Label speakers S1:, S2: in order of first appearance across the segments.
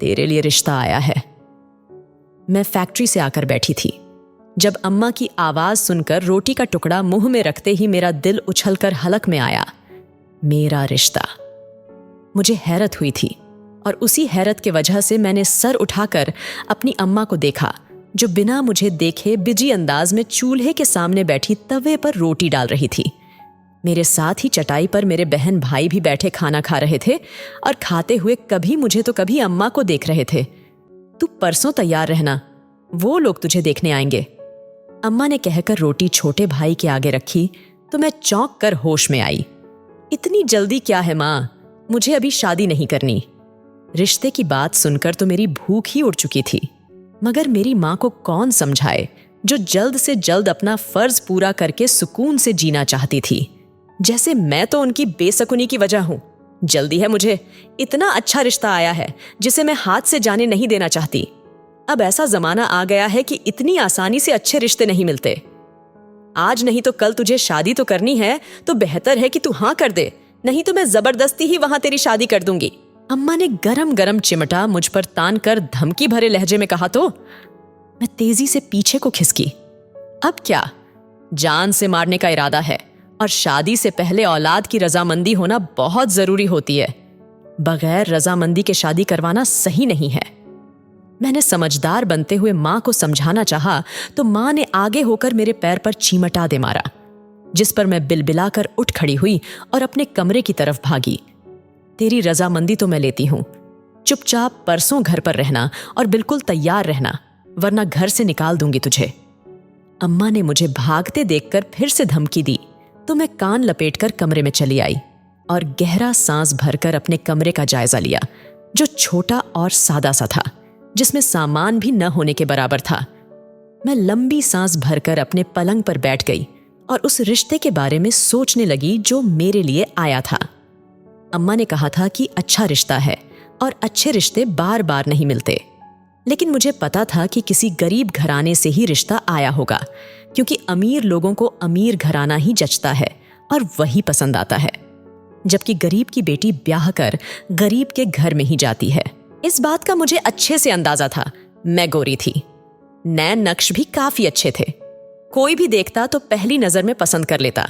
S1: तेरे लिए रिश्ता आया है। मैं फैक्ट्री से आकर बैठी थी। जब अम्मा की आवाज सुनकर रोटी का टुकड़ा मुंह में रखते ही मेरा दिल उछलकर हलक में आया। मेरा रिश्ता। मुझे हैरत हुई थी और उसी हैरत के वजह से मैंने सर उठाकर अपनी अम्मा को देखा, जो बिना मुझे देखे बिजी अंदाज में चूल्हे के सामने बैठी तवे पर रोटी डाल रही थी। मेरे साथ ही चटाई पर मेरे बहन भाई भी बैठे खाना खा रहे थे और खाते हुए कभी मुझे तो कभी अम्मा को देख रहे थे। तू परसों तैयार रहना, वो लोग तुझे देखने आएंगे। अम्मा ने कहकर रोटी छोटे भाई के आगे रखी तो मैं चौंक कर होश में आई। इतनी जल्दी क्या है माँ, मुझे अभी शादी नहीं करनी। रिश्ते की बात सुनकर तो मेरी भूख ही उड़ चुकी थी, मगर मेरी माँ को कौन समझाए, जो जल्द से जल्द अपना फर्ज पूरा करके सुकून से जीना चाहती थी। जैसे मैं तो उनकी बेसकुनी की वजह हूं। जल्दी है मुझे, इतना अच्छा रिश्ता आया है जिसे मैं हाथ से जाने नहीं देना चाहती। अब ऐसा जमाना आ गया है कि इतनी आसानी से अच्छे रिश्ते नहीं मिलते। आज नहीं तो कल तुझे शादी तो करनी है, तो बेहतर है कि तू हाँ कर दे, नहीं तो मैं जबरदस्ती ही वहां तेरी शादी कर दूंगी। अम्मा ने गरम गरम चिमटा मुझ पर तान कर धमकी भरे लहजे में कहा तो मैं तेजी से पीछे को खिसकी। अब क्या, जान से मारने का इरादा है और शादी से पहले औलाद की रजामंदी होना बहुत जरूरी होती है। बगैर रजामंदी के शादी करवाना सही नहीं है। मैंने समझदार बनते हुए मां को समझाना चाहा तो मां ने आगे होकर मेरे पैर पर चीमटा दे मारा, जिस पर मैं बिलबिलाकर उठ खड़ी हुई और अपने कमरे की तरफ भागी। तेरी रजामंदी तो मैं लेती हूं, चुपचाप परसों घर पर रहना और बिल्कुल तैयार रहना, वरना घर से निकाल दूंगी तुझे। अम्मा ने मुझे भागते देखकर फिर से धमकी दी तो मैं कान लपेटकर कमरे में चली आई और गहरा सांस भरकर अपने कमरे का जायजा लिया, जो छोटा और सादा सा था, जिसमें सामान भी न होने के बराबर था। मैं लंबी सांस भरकर अपने पलंग पर बैठ गई और उस रिश्ते के बारे में सोचने लगी जो मेरे लिए आया था। अम्मा ने कहा था कि अच्छा रिश्ता है और अच्छे रिश्ते बार बार नहीं मिलते, लेकिन मुझे पता था कि किसी गरीब घराने से ही रिश्ता आया होगा, क्योंकि अमीर लोगों को अमीर घराना ही जचता है और वही पसंद आता है, जबकि गरीब की बेटी ब्याह कर गरीब के घर में ही जाती है। इस बात का मुझे अच्छे से अंदाजा था। मैं गोरी थी, नैन नक्श भी काफी अच्छे थे, कोई भी देखता तो पहली नजर में पसंद कर लेता।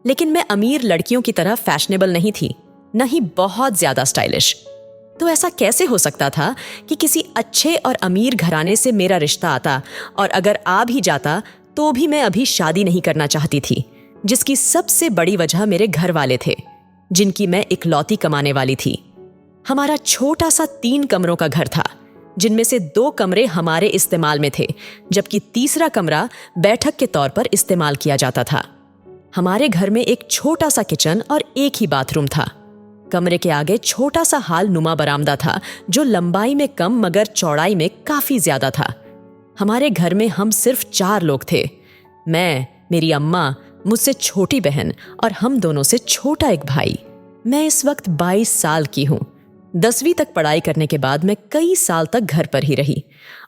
S1: लेकिन मैं अमीर लड़कियों की तरह फैशनेबल नहीं थी, न ही बहुत ज्यादा स्टाइलिश। तो ऐसा कैसे हो सकता था कि किसी अच्छे और अमीर घराने से मेरा रिश्ता आता, और अगर आ भी जाता तो भी मैं अभी शादी नहीं करना चाहती थी, जिसकी सबसे बड़ी वजह मेरे घर वाले थे, जिनकी मैं इकलौती कमाने वाली थी। हमारा छोटा सा 3 कमरों का घर था, जिनमें से 2 कमरे हमारे इस्तेमाल में थे, जबकि तीसरा कमरा बैठक के तौर पर इस्तेमाल किया जाता था। हमारे घर में एक छोटा सा किचन और एक ही बाथरूम था। कमरे के आगे छोटा सा हाल नुमा बरामदा था, जो लंबाई में कम मगर चौड़ाई में काफी ज्यादा था। हमारे घर में हम सिर्फ 4 लोग थे, मैं, मेरी अम्मा, मुझसे छोटी बहन और हम दोनों से छोटा एक भाई। मैं इस वक्त 22 साल की हूँ। 10वीं तक पढ़ाई करने के बाद मैं कई साल तक घर पर ही रही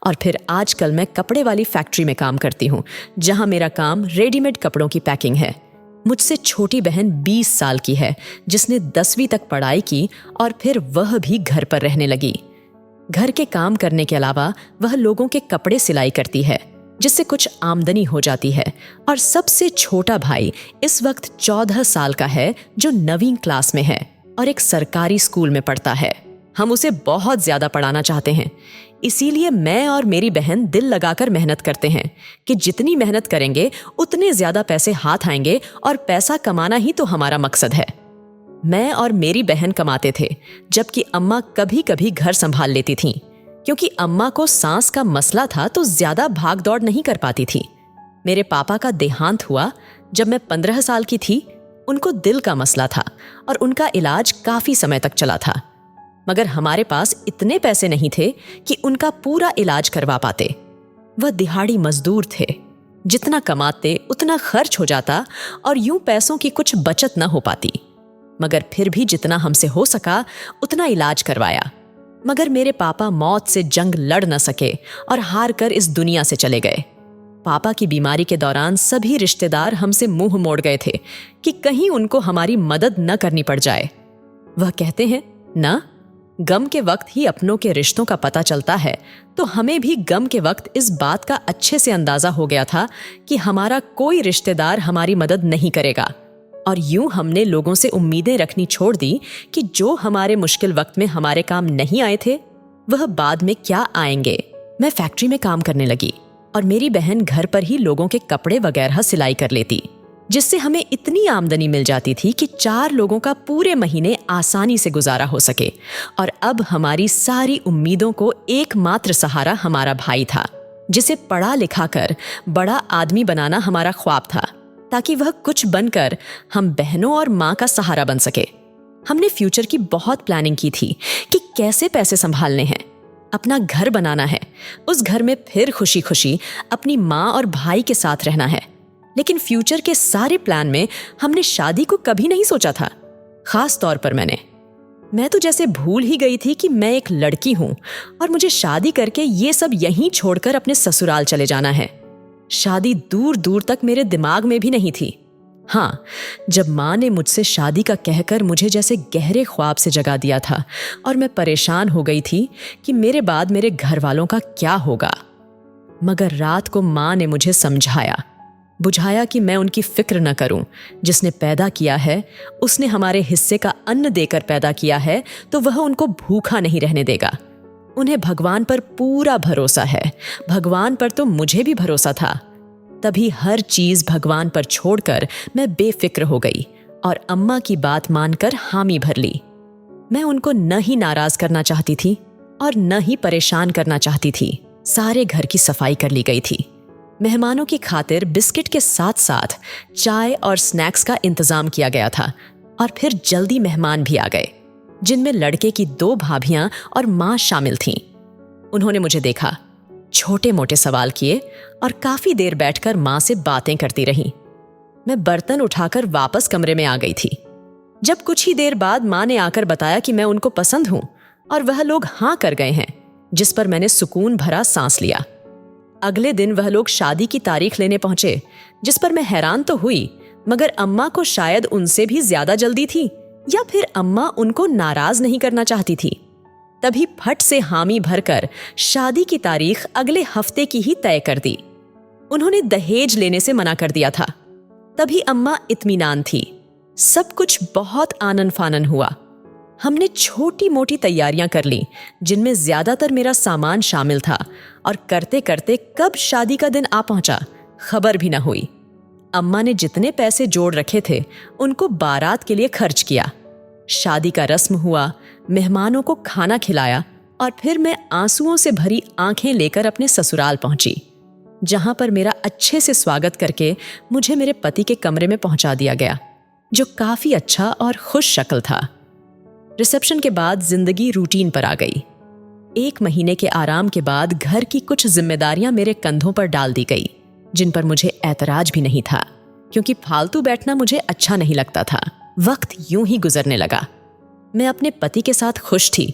S1: और फिर आजकल मैं कपड़े वाली फैक्ट्री में काम करती हूँ, जहाँ मेरा काम रेडीमेड कपड़ों की पैकिंग है। मुझसे छोटी बहन 20 साल की है, जिसने 10वीं तक पढ़ाई की और फिर वह भी घर पर रहने लगी। घर के काम करने के अलावा वह लोगों के कपड़े सिलाई करती है, जिससे कुछ आमदनी हो जाती है। और सबसे छोटा भाई इस वक्त 14 साल का है, जो 9वीं क्लास में है और एक सरकारी स्कूल में पढ़ता है। हम उसे बहुत ज्यादा पढ़ाना चाहते हैं, इसीलिए मैं और मेरी बहन दिल लगाकर मेहनत करते हैं कि जितनी मेहनत करेंगे उतने ज्यादा पैसे हाथ आएंगे, और पैसा कमाना ही तो हमारा मकसद है। मैं और मेरी बहन कमाते थे, जबकि अम्मा कभी कभी घर संभाल लेती थीं, क्योंकि अम्मा को सांस का मसला था तो ज्यादा भाग दौड़ नहीं कर पाती थी। मेरे पापा का देहांत हुआ जब मैं 15 साल की थी। उनको दिल का मसला था और उनका इलाज काफी समय तक चला था, मगर हमारे पास इतने पैसे नहीं थे कि उनका पूरा इलाज करवा पाते। वह दिहाड़ी मजदूर थे, जितना कमाते उतना खर्च हो जाता और यूं पैसों की कुछ बचत न हो पाती। मगर फिर भी जितना हमसे हो सका उतना इलाज करवाया। मगर मेरे पापा मौत से जंग लड़ न सके और हार कर इस दुनिया से चले गए। पापा की बीमारी के दौरान सभी रिश्तेदार हमसे मुंह मोड़ गए थे कि कहीं उनको हमारी मदद न करनी पड़ जाए। वह कहते हैं, ना, गम के वक्त ही अपनों के रिश्तों का पता चलता है, तो हमें भी गम के वक्त इस बात का अच्छे से अंदाजा हो गया था कि हमारा कोई रिश्तेदार हमारी मदद नहीं करेगा। और यूं हमने लोगों से उम्मीदें रखनी छोड़ दी कि जो हमारे मुश्किल वक्त में हमारे काम नहीं आए थे, वह बाद में क्या आएंगे। मैं फैक्ट्री में काम करने लगी और मेरी बहन घर पर ही लोगों के कपड़े वगैरह सिलाई कर लेती, जिससे हमें इतनी आमदनी मिल जाती थी कि 4 लोगों का पूरे महीने आसानी से गुजारा हो सके। और अब हमारी सारी उम्मीदों को एकमात्र सहारा हमारा भाई था, जिसे पढ़ा लिखा कर बड़ा आदमी बनाना हमारा ख्वाब था, ताकि वह कुछ बनकर हम बहनों और माँ का सहारा बन सके। हमने फ्यूचर की बहुत प्लानिंग की थी कि कैसे पैसे संभालने हैं, अपना घर बनाना है, उस घर में फिर खुशी खुशी अपनी माँ और भाई के साथ रहना है। लेकिन फ्यूचर के सारे प्लान में हमने शादी को कभी नहीं सोचा था। खास तौर पर मैं तो जैसे भूल ही गई थी कि मैं एक लड़की हूं और मुझे शादी करके ये सब यहीं छोड़कर अपने ससुराल चले जाना है। शादी दूर दूर तक मेरे दिमाग में भी नहीं थी। हाँ, जब माँ ने मुझसे शादी का कहकर मुझे जैसे गहरे ख्वाब से जगा दिया था और मैं परेशान हो गई थी कि मेरे बाद मेरे घर वालों का क्या होगा। मगर रात को माँ ने मुझे समझाया, बुझाया कि मैं उनकी फिक्र न करूं। जिसने पैदा किया है उसने हमारे हिस्से का अन्न देकर पैदा किया है, तो वह उनको भूखा नहीं रहने देगा। उन्हें भगवान पर पूरा भरोसा है। भगवान पर तो मुझे भी भरोसा था। तभी हर चीज भगवान पर छोड़कर मैं बेफिक्र हो गई और अम्मा की बात मानकर हामी भर ली। मैं उनको न ही नाराज करना चाहती थी और न ही परेशान करना चाहती थी। सारे घर की सफाई कर ली गई थी। मेहमानों की खातिर बिस्किट के साथ साथ चाय और स्नैक्स का इंतजाम किया गया था। और फिर जल्दी मेहमान भी आ गए, जिनमें लड़के की 2 भाभियां और माँ शामिल थीं। उन्होंने मुझे देखा, छोटे मोटे सवाल किए और काफी देर बैठकर माँ से बातें करती रहीं। मैं बर्तन उठाकर वापस कमरे में आ गई थी। जब कुछ ही देर बाद माँ ने आकर बताया कि मैं उनको पसंद हूं और वह लोग हाँ कर गए हैं, जिस पर मैंने सुकून भरा सांस लिया। अगले दिन वह लोग शादी की तारीख लेने पहुंचे, जिस पर मैं हैरान तो हुई, मगर अम्मा को शायद उनसे भी ज्यादा जल्दी थी, या फिर अम्मा उनको नाराज नहीं करना चाहती थी। तभी फट से हामी भरकर शादी की तारीख अगले हफ्ते की ही तय कर दी। उन्होंने दहेज लेने से मना कर दिया था। तभी अम्मा इत्मीनान थी। सब कुछ बहुत आनन फानन हुआ। हमने छोटी मोटी तैयारियां कर ली, जिनमें ज्यादातर मेरा सामान शामिल था, और करते करते कब शादी का दिन आ पहुंचा खबर भी न हुई। अम्मा ने जितने पैसे जोड़ रखे थे उनको बारात के लिए खर्च किया। शादी का रस्म हुआ, मेहमानों को खाना खिलाया और फिर मैं आंसुओं से भरी आंखें लेकर अपने ससुराल पहुंची, जहां पर मेरा अच्छे से स्वागत करके मुझे मेरे पति के कमरे में पहुंचा दिया गया, जो काफी अच्छा और खुश शक्ल था। रिसेप्शन के बाद जिंदगी रूटीन पर आ गई। 1 महीने के आराम के बाद घर की कुछ जिम्मेदारियां मेरे कंधों पर डाल दी गई, जिन पर मुझे ऐतराज भी नहीं था, क्योंकि फालतू बैठना मुझे अच्छा नहीं लगता था। वक्त यूं ही गुजरने लगा। मैं अपने पति के साथ खुश थी,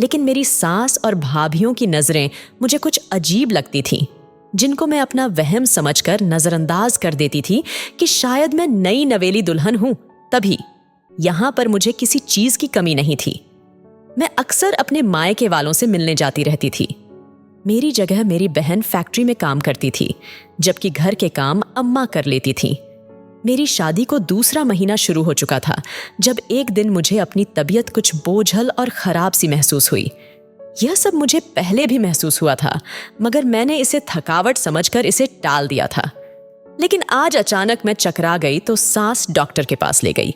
S1: लेकिन मेरी सास और भाभियों की नजरें मुझे कुछ अजीब लगती थीं, जिनको मैं अपना वहम समझकर नजरअंदाज कर देती थी कि शायद मैं नई नवेली दुल्हन हूं। तभी यहां पर मुझे किसी चीज की कमी नहीं थी। मैं अक्सर अपने मायके वालों से मिलने जाती रहती थी। मेरी जगह मेरी बहन फैक्ट्री में काम करती थी, जबकि घर के काम अम्मा कर लेती थीं। मेरी शादी को 2रा महीना शुरू हो चुका था, जब एक दिन मुझे अपनी तबीयत कुछ बोझल और खराब सी महसूस हुई। यह सब मुझे पहले भी महसूस हुआ था, मगर मैंने इसे थकावट समझकर इसे टाल दिया था। लेकिन आज अचानक मैं चकरा गई तो सास डॉक्टर के पास ले गई,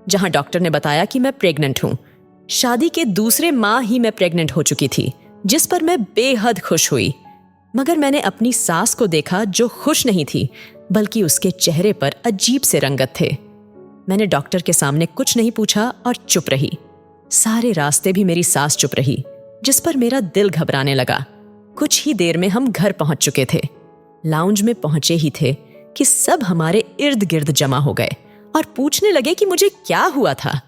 S1: जहां डॉक्टर ने बताया कि मैं प्रेग्नेंट हूं। शादी के 2 माह ही मैं प्रेग्नेंट हो चुकी थी, जिस पर मैं बेहद खुश हुई। मगर मैंने अपनी सास को देखा, जो खुश नहीं थी, बल्कि उसके चेहरे पर अजीब से रंगत थे। मैंने डॉक्टर के सामने कुछ नहीं पूछा और चुप रही। सारे रास्ते भी मेरी सास चुप रही, जिस पर मेरा दिल घबराने लगा। कुछ ही देर में हम घर पहुंच चुके थे। लाउंज में पहुंचे ही थे कि सब हमारे इर्द गिर्द जमा हो गए और पूछने लगे कि मुझे क्या हुआ था।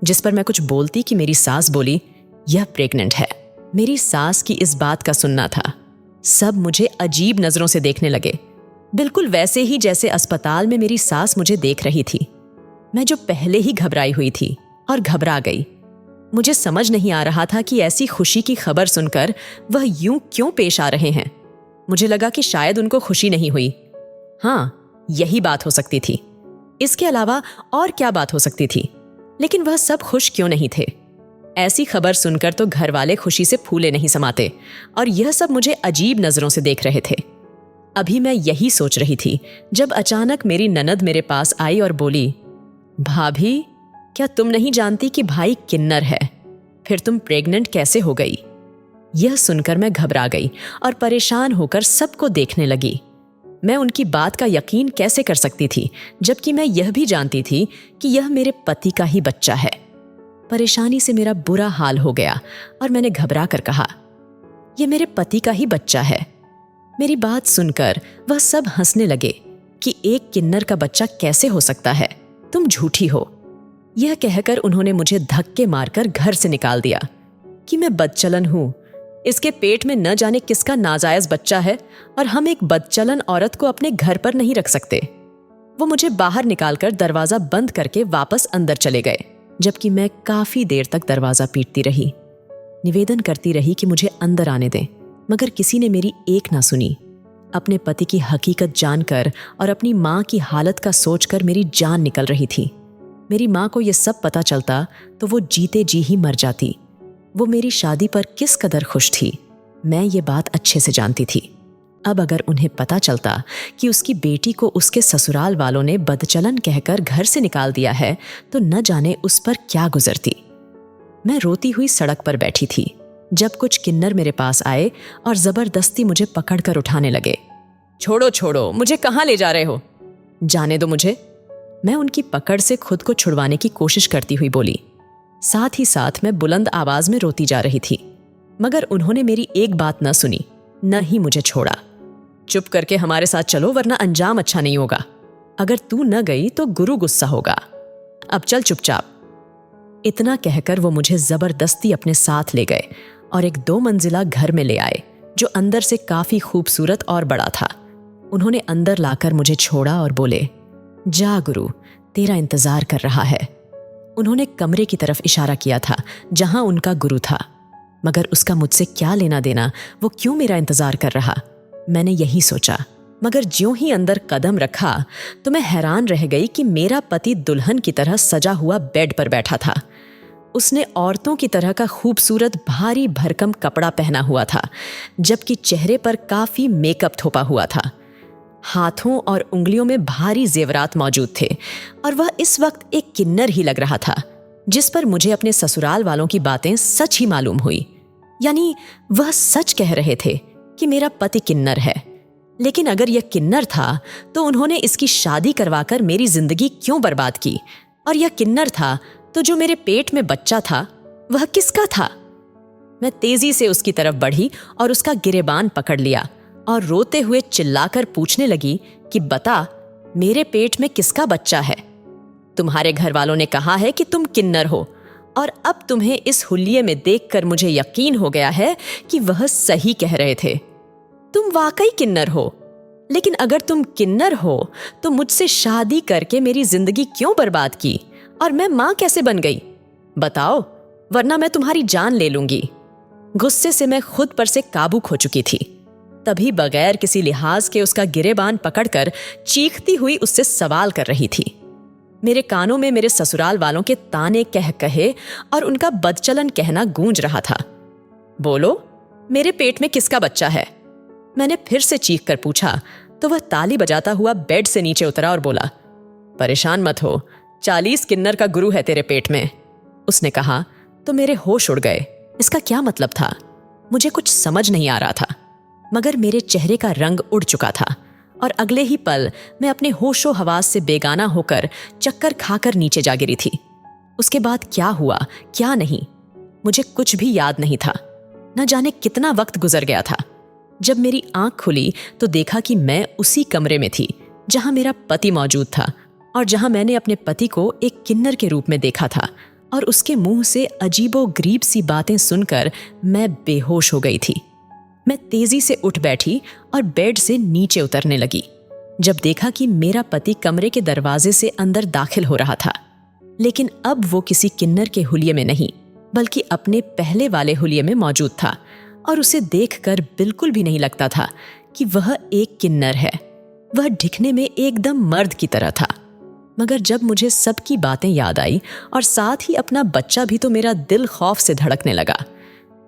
S1: जिस पर मैं कुछ बोलती कि मेरी सास बोली, यह प्रेग्नेंट है। मेरी सास की इस बात का सुनना था। सब मुझे अजीब नजरों से देखने लगे, बिल्कुल वैसे ही जैसे अस्पताल में मेरी सास मुझे देख रही थी। मैं जो पहले ही घबराई हुई थी और घबरा गई। मुझे समझ नहीं आ रहा था कि ऐसी खुशी की खबर सुनकर वह यूं क्यों पेश आ रहे हैं। मुझे लगा कि शायद उनको खुशी नहीं हुई। हाँ, यही बात हो सकती थी। इसके अलावा और क्या बात हो सकती थी? लेकिन वह सब खुश क्यों नहीं थे? ऐसी खबर सुनकर तो घर वाले खुशी से फूले नहीं समाते, और यह सब मुझे अजीब नजरों से देख रहे थे। अभी मैं यही सोच रही थी जब अचानक मेरी ननद मेरे पास आई और बोली, भाभी, क्या तुम नहीं जानती कि भाई किन्नर है? फिर तुम प्रेग्नेंट कैसे हो गई? यह सुनकर मैं घबरा गई और परेशान होकर सबको देखने लगी। मैं उनकी बात का यकीन कैसे कर सकती थी, जबकि मैं यह भी जानती थी कि यह मेरे पति का ही बच्चा है। परेशानी से मेरा बुरा हाल हो गया और मैंने घबरा कर कहा, यह मेरे पति का ही बच्चा है। मेरी बात सुनकर वह सब हंसने लगे कि एक किन्नर का बच्चा कैसे हो सकता है, तुम झूठी हो। यह कहकर उन्होंने मुझे धक्के मारकर घर से निकाल दिया कि मैं बदचलन हूं, इसके पेट में न जाने किसका नाजायज बच्चा है और हम एक बदचलन औरत को अपने घर पर नहीं रख सकते। वो मुझे बाहर निकालकर दरवाजा बंद करके वापस अंदर चले गए, जबकि मैं काफी देर तक दरवाजा पीटती रही, निवेदन करती रही कि मुझे अंदर आने दें, मगर किसी ने मेरी एक ना सुनी। अपने पति की हकीकत जानकर और अपनी माँ की हालत का सोचकर मेरी जान निकल रही थी। मेरी माँ को यह सब पता चलता तो वो जीते जी ही मर जाती। वो मेरी शादी पर किस कदर खुश थी, मैं ये बात अच्छे से जानती थी। अब अगर उन्हें पता चलता कि उसकी बेटी को उसके ससुराल वालों ने बदचलन कहकर घर से निकाल दिया है, तो न जाने उस पर क्या गुजरती। मैं रोती हुई सड़क पर बैठी थी जब कुछ किन्नर मेरे पास आए और जबरदस्ती मुझे पकड़कर उठाने लगे। छोड़ो छोड़ो, मुझे कहाँ ले जा रहे हो? जाने दो मुझे। मैं उनकी पकड़ से खुद को छुड़वाने की कोशिश करती हुई बोली। साथ ही साथ मैं बुलंद आवाज में रोती जा रही थी, मगर उन्होंने मेरी एक बात न सुनी, न ही मुझे छोड़ा। चुप करके हमारे साथ चलो, वरना अंजाम अच्छा नहीं होगा। अगर तू न गई तो गुरु गुस्सा होगा। अब चल चुपचाप। इतना कहकर वो मुझे जबरदस्ती अपने साथ ले गए और एक 2 मंजिला घर में ले आए, जो अंदर से काफी खूबसूरत और बड़ा था। उन्होंने अंदर लाकर मुझे छोड़ा और बोले, जा गुरु, तेरा इंतजार कर रहा है। उन्होंने कमरे की तरफ इशारा किया था जहां उनका गुरु था, मगर उसका मुझसे क्या लेना देना, वो क्यों मेरा इंतजार कर रहा? मैंने यही सोचा, मगर ज्यों ही अंदर कदम रखा तो मैं हैरान रह गई कि मेरा पति दुल्हन की तरह सजा हुआ बेड पर बैठा था। उसने औरतों की तरह का खूबसूरत भारी भरकम कपड़ा पहना हुआ था, जबकि चेहरे पर काफी मेकअप थोपा हुआ था। हाथों और उंगलियों में भारी जेवरात मौजूद थे और वह इस वक्त एक किन्नर ही लग रहा था, जिस पर मुझे अपने ससुराल वालों की बातें सच ही मालूम हुई। यानी वह सच कह रहे थे कि मेरा पति किन्नर है। लेकिन अगर यह किन्नर था तो उन्होंने इसकी शादी करवाकर मेरी जिंदगी क्यों बर्बाद की? और यह किन्नर था तो जो मेरे पेट में बच्चा था वह किसका था? मैं तेजी से उसकी तरफ बढ़ी और उसका गिरेबान पकड़ लिया और रोते हुए चिल्लाकर पूछने लगी कि बता, मेरे पेट में किसका बच्चा है? तुम्हारे घर वालों ने कहा है कि तुम किन्नर हो, और अब तुम्हें इस हुलिये में देखकर मुझे यकीन हो गया है कि वह सही कह रहे थे। तुम वाकई किन्नर हो। लेकिन अगर तुम किन्नर हो तो मुझसे शादी करके मेरी जिंदगी क्यों बर्बाद की और मैं मां कैसे बन गई? बताओ, वरना मैं तुम्हारी जान ले लूंगी। गुस्से से मैं खुद पर से काबू खो चुकी थी। तभी बगैर किसी लिहाज के उसका गिरेबान पकड़कर चीखती हुई उससे सवाल कर रही थी। मेरे कानों में मेरे ससुराल वालों के ताने कह कहे और उनका बदचलन कहना गूंज रहा था। बोलो, मेरे पेट में किसका बच्चा है? मैंने फिर से चीख कर पूछा तो वह ताली बजाता हुआ बेड से नीचे उतरा और बोला, परेशान मत हो, 40 किन्नर का गुरु है तेरे पेट में। उसने कहा तो मेरे होश उड़ गए। इसका क्या मतलब था? मुझे कुछ समझ नहीं आ रहा था, मगर मेरे चेहरे का रंग उड़ चुका था और अगले ही पल मैं अपने होशो हवास से बेगाना होकर चक्कर खाकर नीचे जा गिरी थी। उसके बाद क्या हुआ क्या नहीं, मुझे कुछ भी याद नहीं था। न जाने कितना वक्त गुजर गया था। जब मेरी आंख खुली तो देखा कि मैं उसी कमरे में थी जहां मेरा पति मौजूद था और जहां मैंने अपने पति को एक किन्नर के रूप में देखा था, और उसके मुंह से अजीबो गरीब सी बातें सुनकर मैं बेहोश हो गई थी। मैं तेजी से उठ बैठी और बेड से नीचे उतरने लगी जब देखा कि मेरा पति कमरे के दरवाजे से अंदर दाखिल हो रहा था। लेकिन अब वो किसी किन्नर के हुलिये में नहीं, बल्कि अपने पहले वाले हुलिये में मौजूद था और उसे देखकर बिल्कुल भी नहीं लगता था कि वह एक किन्नर है। वह दिखने में एकदम मर्द की तरह था। मगर जब मुझे सबकी बातें याद आई और साथ ही अपना बच्चा भी, तो मेरा दिल खौफ से धड़कने लगा।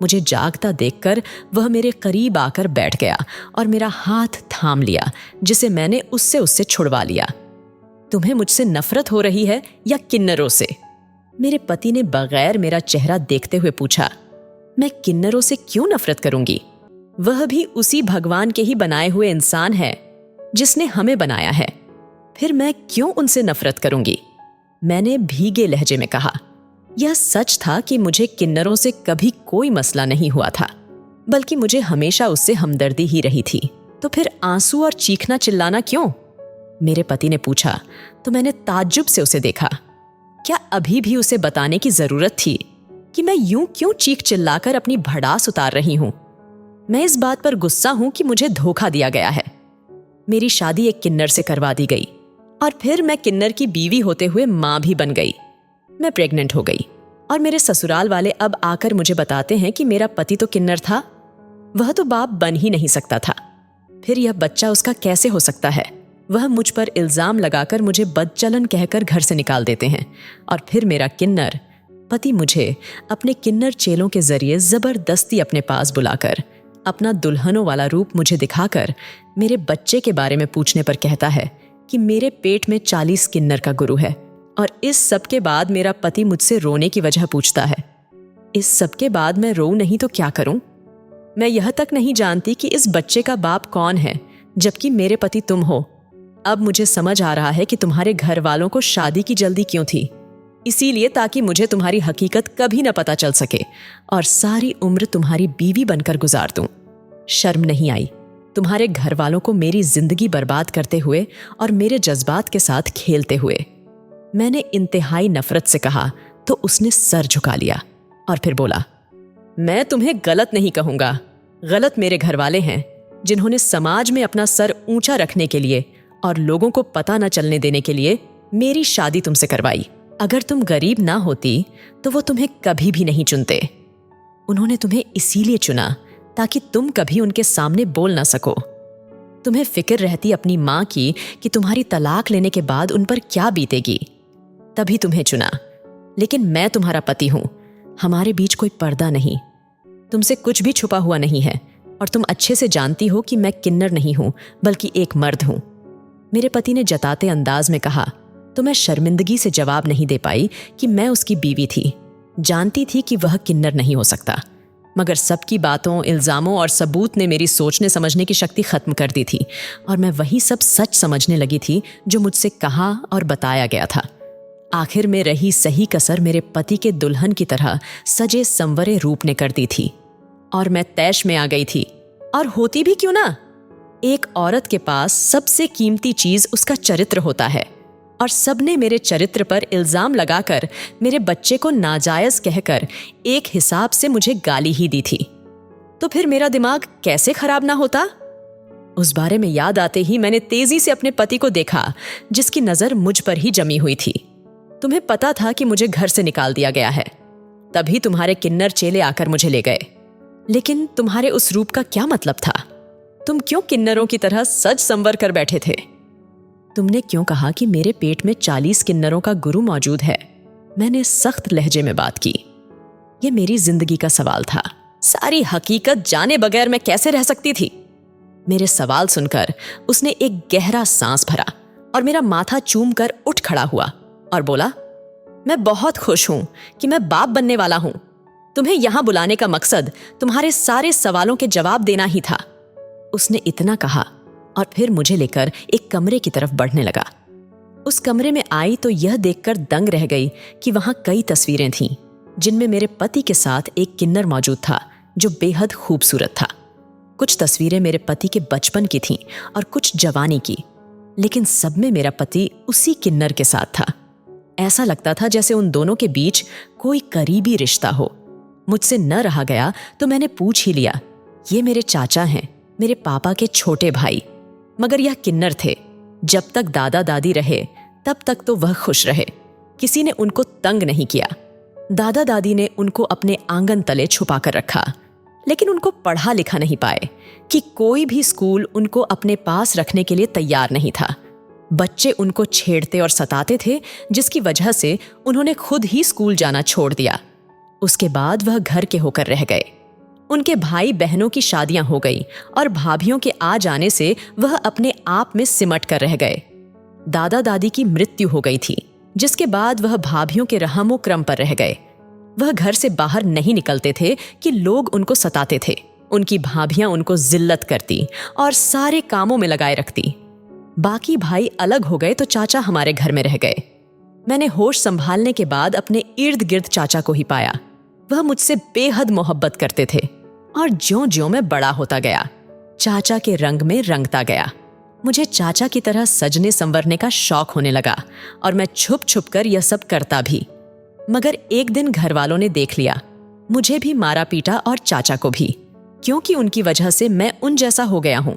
S1: मुझे जागता देखकर वह मेरे करीब आकर बैठ गया और मेरा हाथ थाम लिया, जिसे मैंने उससे छुड़वा लिया। तुम्हें मुझसे नफरत हो रही है या किन्नरों से? मेरे पति ने बगैर मेरा चेहरा देखते हुए पूछा। मैं किन्नरों से क्यों नफरत करूंगी? वह भी उसी भगवान के ही बनाए हुए इंसान है जिसने हमें बनाया है। फिर मैं क्यों उनसे नफरत करूंगी? मैंने भीगे लहजे में कहा। यह सच था कि मुझे किन्नरों से कभी कोई मसला नहीं हुआ था, बल्कि मुझे हमेशा उससे हमदर्दी ही रही थी। तो फिर आंसू और चीखना चिल्लाना क्यों? मेरे पति ने पूछा तो मैंने ताज्जुब से उसे देखा। क्या अभी भी उसे बताने की जरूरत थी कि मैं यूं क्यों चीख चिल्लाकर अपनी भड़ास उतार रही हूं? मैं इस बात पर गुस्सा हूं कि मुझे धोखा दिया गया है। मेरी शादी एक किन्नर से करवा दी गई और फिर मैं किन्नर की बीवी होते हुए मां भी बन गई। मैं प्रेग्नेंट हो गई और मेरे ससुराल वाले अब आकर मुझे बताते हैं कि मेरा पति तो किन्नर था, वह तो बाप बन ही नहीं सकता था। फिर यह बच्चा उसका कैसे हो सकता है? वह मुझ पर इल्जाम लगाकर मुझे बदचलन कहकर घर से निकाल देते हैं और फिर मेरा किन्नर पति मुझे अपने किन्नर चेलों के जरिए जबरदस्ती अपने पास बुलाकर अपना दुल्हनों वाला रूप मुझे दिखाकर मेरे बच्चे के बारे में पूछने पर कहता है कि मेरे पेट में 40 किन्नर का गुरु है। और इस सब के बाद मेरा पति मुझसे रोने की वजह पूछता है। इस सब के बाद मैं रोऊं नहीं तो क्या करूं? मैं यह तक नहीं जानती कि इस बच्चे का बाप कौन है, जबकि मेरे पति तुम हो। अब मुझे समझ आ रहा है कि तुम्हारे घर वालों को शादी की जल्दी क्यों थी। इसीलिए ताकि मुझे तुम्हारी हकीकत कभी न पता चल सके और सारी उम्र तुम्हारी बीवी बनकर गुजार दूं। शर्म नहीं आई तुम्हारे घर वालों को मेरी जिंदगी बर्बाद करते हुए और मेरे जज्बात के साथ खेलते हुए? मैंने इंतहाई नफरत से कहा तो उसने सर झुका लिया और फिर बोला, मैं तुम्हें गलत नहीं कहूंगा। गलत मेरे घर वाले हैं जिन्होंने समाज में अपना सर ऊंचा रखने के लिए और लोगों को पता न चलने देने के लिए मेरी शादी तुमसे करवाई। अगर तुम गरीब ना होती तो वो तुम्हें कभी भी नहीं चुनते। उन्होंने तुम्हें इसीलिए चुना ताकि तुम कभी उनके सामने बोल ना सको। तुम्हें फिक्र रहती अपनी मां की कि तुम्हारी तलाक लेने के बाद उन पर क्या बीतेगी, तभी तुम्हें चुना। लेकिन मैं तुम्हारा पति हूं, हमारे बीच कोई पर्दा नहीं, तुमसे कुछ भी छुपा हुआ नहीं है और तुम अच्छे से जानती हो कि मैं किन्नर नहीं हूं बल्कि एक मर्द हूं। मेरे पति ने जताते अंदाज में कहा तो मैं शर्मिंदगी से जवाब नहीं दे पाई कि मैं उसकी बीवी थी। जानती थी कि वह किन्नर नहीं हो सकता, मगर सबकी बातों, इल्जामों और सबूत ने मेरी सोचने समझने की शक्ति खत्म कर दी थी और मैं वही सब सच समझने लगी थी जो मुझसे कहा और बताया गया था। आखिर में रही सही कसर मेरे पति के दुल्हन की तरह सजे संवरे रूप ने कर दी थी और मैं तैश में आ गई थी। और होती भी क्यों ना? एक औरत के पास सबसे कीमती चीज उसका चरित्र होता है और सबने मेरे चरित्र पर इल्जाम लगाकर मेरे बच्चे को नाजायज कहकर एक हिसाब से मुझे गाली ही दी थी। तो फिर मेरा दिमाग कैसे खराब ना होता? उस बारे में याद आते ही मैंने तेजी से अपने पति को देखा जिसकी नजर मुझ पर ही जमी हुई थी। तुम्हें पता था कि मुझे घर से निकाल दिया गया है, तभी तुम्हारे किन्नर चेले आकर मुझे ले गए। लेकिन तुम्हारे उस रूप का क्या मतलब था? तुम क्यों किन्नरों की तरह सज संवर कर बैठे थे? तुमने क्यों कहा कि मेरे पेट में 40 किन्नरों का गुरु मौजूद है? मैंने सख्त लहजे में बात की। यह मेरी जिंदगी का सवाल था। सारी हकीकत जाने बगैर मैं कैसे रह सकती थी? मेरे सवाल सुनकर उसने एक गहरा सांस भरा और मेरा माथा चूम कर उठ खड़ा हुआ और बोला, मैं बहुत खुश हूं कि मैं बाप बनने वाला हूं। तुम्हें यहां बुलाने का मकसद तुम्हारे सारे सवालों के जवाब देना ही था। उसने इतना कहा और फिर मुझे लेकर एक कमरे की तरफ बढ़ने लगा। उस कमरे में आई तो यह देखकर दंग रह गई कि वहां कई तस्वीरें थीं जिनमें मेरे पति के साथ एक किन्नर मौजूद था जो बेहद खूबसूरत था। कुछ तस्वीरें मेरे पति के बचपन की थीं और कुछ जवानी की, लेकिन सब में मेरा पति उसी किन्नर के साथ था। ऐसा लगता था जैसे उन दोनों के बीच कोई करीबी रिश्ता हो। मुझसे न रहा गया तो मैंने पूछ ही लिया, ये मेरे चाचा हैं, मेरे पापा के छोटे भाई। मगर यह किन्नर थे। जब तक दादा दादी रहे तब तक तो वह खुश रहे, किसी ने उनको तंग नहीं किया। दादा दादी ने उनको अपने आंगन तले छुपा कर रखा, लेकिन उनको पढ़ा लिखा नहीं पाए कि कोई भी स्कूल उनको अपने पास रखने के लिए तैयार नहीं था। बच्चे उनको छेड़ते और सताते थे, जिसकी वजह से उन्होंने खुद ही स्कूल जाना छोड़ दिया। उसके बाद वह घर के होकर रह गए। उनके भाई बहनों की शादियां हो गई और भाभियों के आ जाने से वह अपने आप में सिमट कर रह गए। दादा दादी की मृत्यु हो गई थी, जिसके बाद वह भाभियों के रहमो क्रम पर रह गए। वह घर से बाहर नहीं निकलते थे कि लोग उनको सताते थे। उनकी भाभियां उनको जिल्लत करती और सारे कामों में लगाए रखती। बाकी भाई अलग हो गए तो चाचा हमारे घर में रह गए। मैंने होश संभालने के बाद अपने इर्द गिर्द चाचा को ही पाया। वह मुझसे बेहद मोहब्बत करते थे और ज्यों-ज्यों मैं बड़ा होता गया, चाचा के रंग में रंगता गया। मुझे चाचा की तरह सजने संवरने का शौक होने लगा और मैं छुप छुप कर यह सब करता भी। मगर एक दिन घर वालों ने देख लिया, मुझे भी मारा पीटा और चाचा को भी, क्योंकि उनकी वजह से मैं उन जैसा हो गया हूं।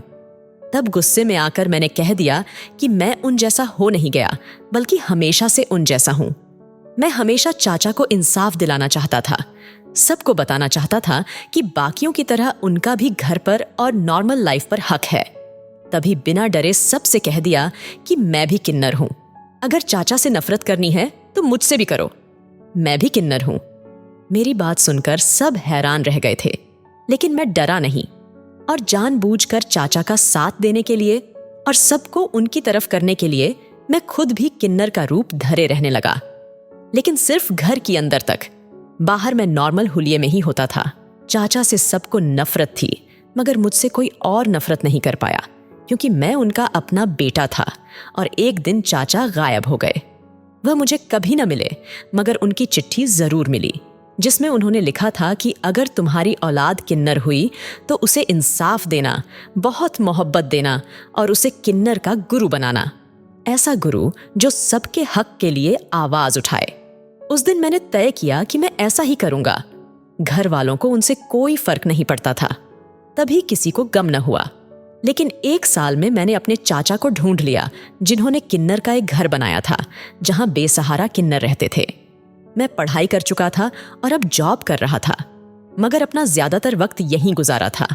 S1: तब गुस्से में आकर मैंने कह दिया कि मैं उन जैसा हो नहीं गया, बल्कि हमेशा से उन जैसा हूं। मैं हमेशा चाचा को इंसाफ दिलाना चाहता था, सबको बताना चाहता था कि बाकियों की तरह उनका भी घर पर और नॉर्मल लाइफ पर हक है। तभी बिना डरे सबसे कह दिया कि मैं भी किन्नर हूं। अगर चाचा से नफरत करनी है तो मुझसे भी करो, मैं भी किन्नर हूं। मेरी बात सुनकर सब हैरान रह गए थे, लेकिन मैं डरा नहीं और जानबूझकर चाचा का साथ देने के लिए और सबको उनकी तरफ करने के लिए मैं खुद भी किन्नर का रूप धरे रहने लगा, लेकिन सिर्फ घर की अंदर तक। बाहर मैं नॉर्मल हुलिये में ही होता था। चाचा से सबको नफरत थी, मगर मुझसे कोई और नफरत नहीं कर पाया, क्योंकि मैं उनका अपना बेटा था। और एक दिन चाचा गायब हो गए। वह मुझे कभी न मिले, मगर उनकी चिट्ठी जरूर मिली, जिसमें उन्होंने लिखा था कि अगर तुम्हारी औलाद किन्नर हुई तो उसे इंसाफ देना, बहुत मोहब्बत देना और उसे किन्नर का गुरु बनाना, ऐसा गुरु जो सबके हक के लिए आवाज उठाए। उस दिन मैंने तय किया कि मैं ऐसा ही करूंगा। घर वालों को उनसे कोई फर्क नहीं पड़ता था, तभी किसी को गम न हुआ। लेकिन 1 साल में मैंने अपने चाचा को ढूंढ लिया, जिन्होंने किन्नर का एक घर बनाया था जहां बेसहारा किन्नर रहते थे। मैं पढ़ाई कर चुका था और अब जॉब कर रहा था, मगर अपना ज्यादातर वक्त यहीं गुजारा था।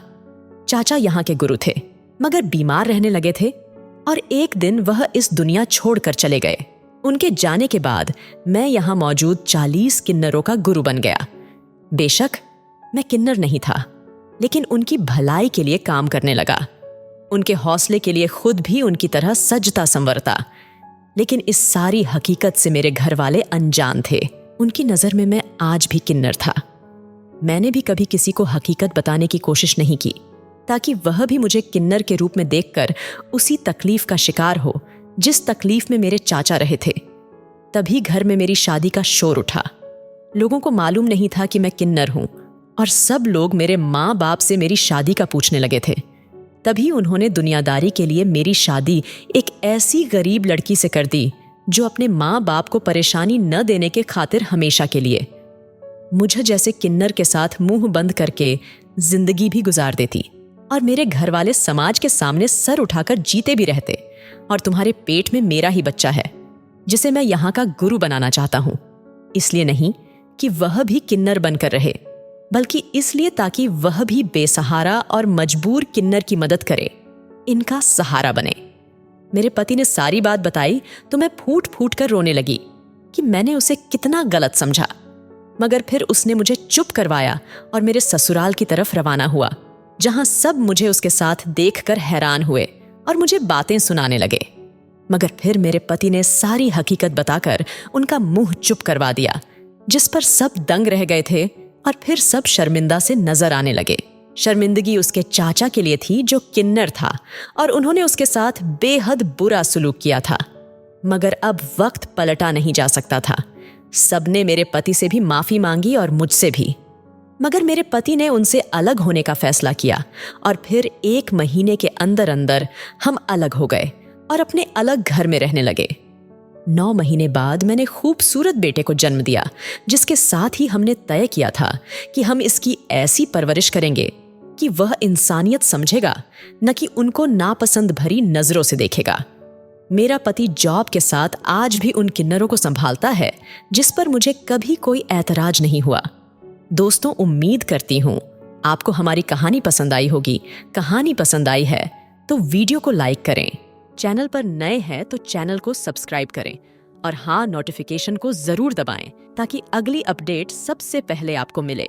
S1: चाचा यहाँ के गुरु थे, मगर बीमार रहने लगे थे और एक दिन वह इस दुनिया छोड़कर चले गए। उनके जाने के बाद मैं यहाँ मौजूद 40 किन्नरों का गुरु बन गया। बेशक मैं किन्नर नहीं था, लेकिन उनकी भलाई के लिए काम करने लगा। उनके हौसले के लिए खुद भी उनकी तरह सजता संवरता। लेकिन इस सारी हकीकत से मेरे घर वाले अनजान थे। उनकी नजर में मैं आज भी किन्नर था। मैंने भी कभी किसी को हकीकत बताने की कोशिश नहीं की, ताकि वह भी मुझे किन्नर के रूप में देखकर उसी तकलीफ का शिकार हो जिस तकलीफ में मेरे चाचा रहे थे। तभी घर में मेरी शादी का शोर उठा। लोगों को मालूम नहीं था कि मैं किन्नर हूं और सब लोग मेरे माँ बाप से मेरी शादी का पूछने लगे थे। तभी उन्होंने दुनियादारी के लिए मेरी शादी एक ऐसी गरीब लड़की से कर दी जो अपने माँ बाप को परेशानी न देने के खातिर हमेशा के लिए मुझे जैसे किन्नर के साथ मुंह बंद करके जिंदगी भी गुजार देती और मेरे घर वाले समाज के सामने सर उठाकर जीते भी रहते। और तुम्हारे पेट में मेरा ही बच्चा है जिसे मैं यहाँ का गुरु बनाना चाहता हूँ, इसलिए नहीं कि वह भी किन्नर बनकर रहे, बल्कि इसलिए ताकि वह भी बेसहारा और मजबूर किन्नर की मदद करे, इनका सहारा बने। मेरे पति ने सारी बात बताई तो मैं फूट फूट कर रोने लगी कि मैंने उसे कितना गलत समझा। मगर फिर उसने मुझे चुप करवाया और मेरे ससुराल की तरफ रवाना हुआ, जहां सब मुझे उसके साथ देखकर हैरान हुए और मुझे बातें सुनाने लगे। मगर फिर मेरे पति ने सारी हकीकत बताकर उनका मुंह चुप करवा दिया, जिस पर सब दंग रह गए थे और फिर सब शर्मिंदा से नजर आने लगे। शर्मिंदगी उसके चाचा के लिए थी जो किन्नर था और उन्होंने उसके साथ बेहद बुरा सुलूक किया था। मगर अब वक्त पलटा नहीं जा सकता था। सबने मेरे पति से भी माफी मांगी और मुझसे भी, मगर मेरे पति ने उनसे अलग होने का फैसला किया और फिर 1 महीने के अंदर अंदर हम अलग हो गए और अपने अलग घर में रहने लगे। 9 महीने बाद मैंने खूबसूरत बेटे को जन्म दिया, जिसके साथ ही हमने तय किया था कि हम इसकी ऐसी परवरिश करेंगे कि वह इंसानियत समझेगा, न कि उनको नापसंद भरी नजरों से देखेगा। मेरा पति जॉब के साथ आज भी उन किन्नरों को संभालता है जिस पर मुझे कभी कोई ऐतराज नहीं हुआ। दोस्तों, उम्मीद करती हूँ आपको हमारी कहानी पसंद आई होगी। कहानी पसंद आई है तो वीडियो को लाइक करें, चैनल पर नए हैं तो चैनल को सब्सक्राइब करें और हाँ, नोटिफिकेशन को जरूर दबाएं ताकि अगली अपडेट सबसे पहले आपको मिले।